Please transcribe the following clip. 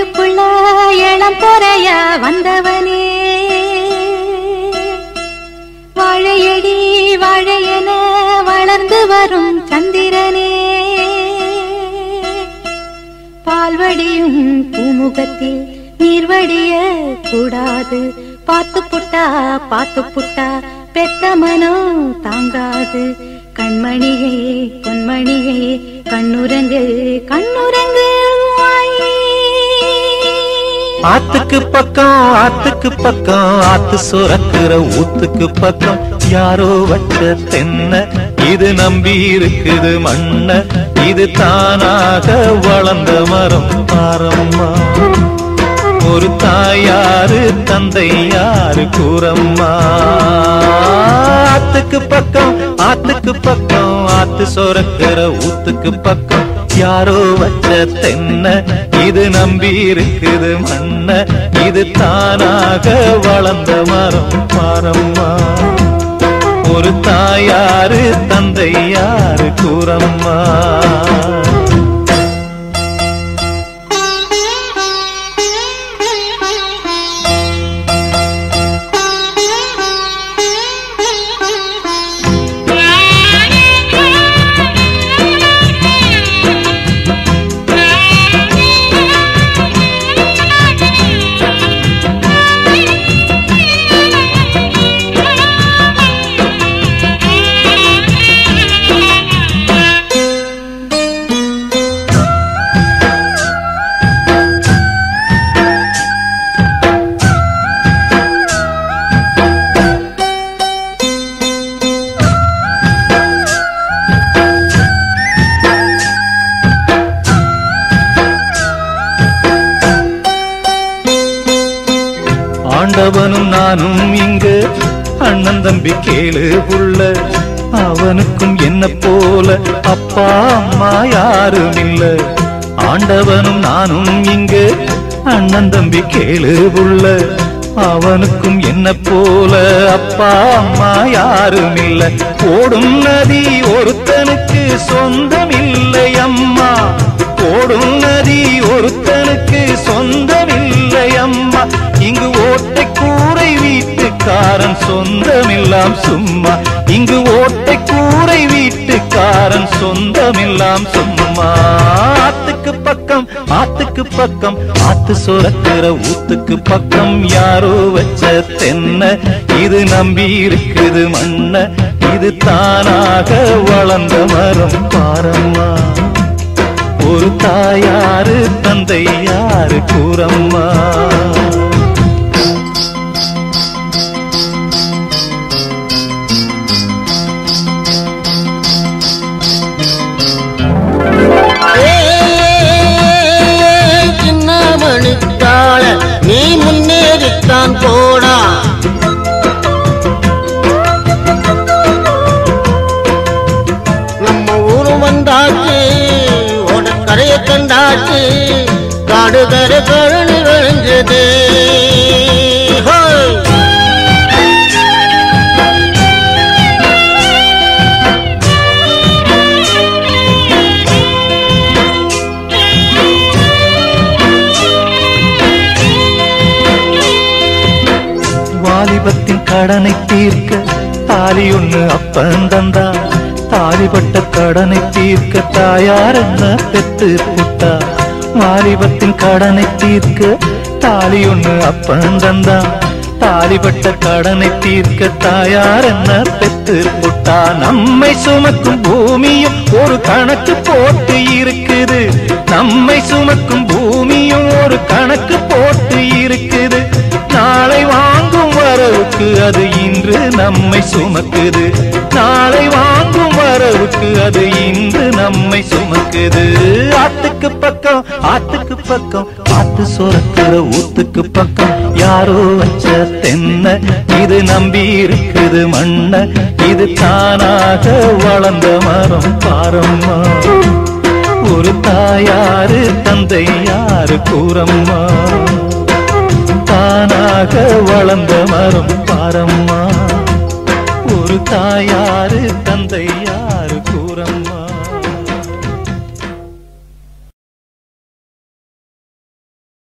வீட்டுக்குள்ள இளம் பொறைய வந்தவனே, வாழையடி வாழையென வளர்ந்து வரும் சந்திரனே, பால்வடியும் பூமுகத்தில் நீர்வடிய கூடாது, பாத்து புட்டா பெத்த மனம் தாங்காது, கண்மணியே பொன்மணியே கண்ணுரங்கு கண்ணுரங்கு ஆத்துக்கு பக்கம் ஆத்து சுரக்கிற ஊத்துக்கு பக்கம் யாரோ வச்ச தென்ன, இது நம்பி இருக்குது மண்ண, இது தானாக வளர்ந்த மரம் பாரம்மா. ஒரு தாயாரு தந்தை யாரு கூறம்மா. ஆத்துக்கு பக்கம் ஆத்து சுரக்கிற ஊத்துக்கு பக்கம் யாரோ வச்ச தென்ன, இது நம்பி இருக்குது மண்ண, இது தானாக வளர்ந்த மரம் பாரம்மா. ஒரு தாயாரு தந்தை யாரு கூறம்மா. ஆண்டவனும் நானும் இங்கு அண்ணன் தம்பி கேளு புள்ள, அவனுக்கும் என்ன போல அப்பா அம்மா யாரும் இல்ல. ஆண்டவனும் நானும் இங்கு அண்ணன் தம்பி கேளு புள்ள, அவனுக்கும் என்ன போல அப்பா அம்மா யாரும் இல்ல. ஓடும் நதி ஒருத்தனுக்கு சொந்தம் இல்லை அம்மா, ஓடும் நதி ஒருத்தனுக்கு சொந்தம் இல்லை அம்மா. இங்கு ஓட்டை கூரை வீட்டுக்காரன் சொந்தமெல்லாம் சும்மா, இங்கு ஓட்டை கூரை வீட்டுக்காரன் சொந்தமெல்லாம் சும்மா. ஆத்துக்கு பக்கம் ஆத்து சுரக்கிற ஊத்துக்கு பக்கம் யாரோ வச்ச தென்ன, இது நம்பி இருக்குது மண்ண, இது தானாக வளர்ந்த மரம் பாரம்மா. ஒரு தாயாரு தந்தை யாரு கூறம்மா. நீ முன்னேறித்தான் போடா, நம்ம ஊரு வந்தாச்சு ஓடக்கரையை கண்டாச்சு, காடு கரை கழனி விளைஞ்சது. வாலிபத்தின் கடனை தீர்க்க தாலி ஒண்ணு அப்பன் தந்தா, தாலிப்பட்ட கடனை தீர்க்க தாயார் என்ன பெத்து புட்டா. வாலிபத்தின் கடனை தீர்க்க தாலி ஒண்ணு அப்பன் தந்தா, தாலிப்பட்ட கடனை தீர்க்க தாயார் என்ன பெத்து புட்டா. நம்மை சுமக்கும் பூமியும் ஒரு கணக்கு போட்டு இருக்குது, நம்மை சுமக்கும் பூமியும் ஒரு கணக்கு போட்டு இருக்குது. நாளை வாங்கும் வரவுக்கு அது இன்று நம்மை சுமக்குது, நாளை வாங்கும் வரவுக்கு அது இன்று நம்மை சுமக்குது. ஆத்துக்கு பக்கம் ஆத்து சுரக்கிற ஊத்துக்கு பக்கம் யாரோ வச்ச தென்ன, இது நம்பி இருக்குது மண்ண, இது தானாக வளர்ந்த மரம் பாரம்மா. ஒரு தாயாரு தந்தை யாரு கூறம்மா. தானாக வளர்ந்த மரம் பாரம்மா. ஒரு தாயாரு தந்தையா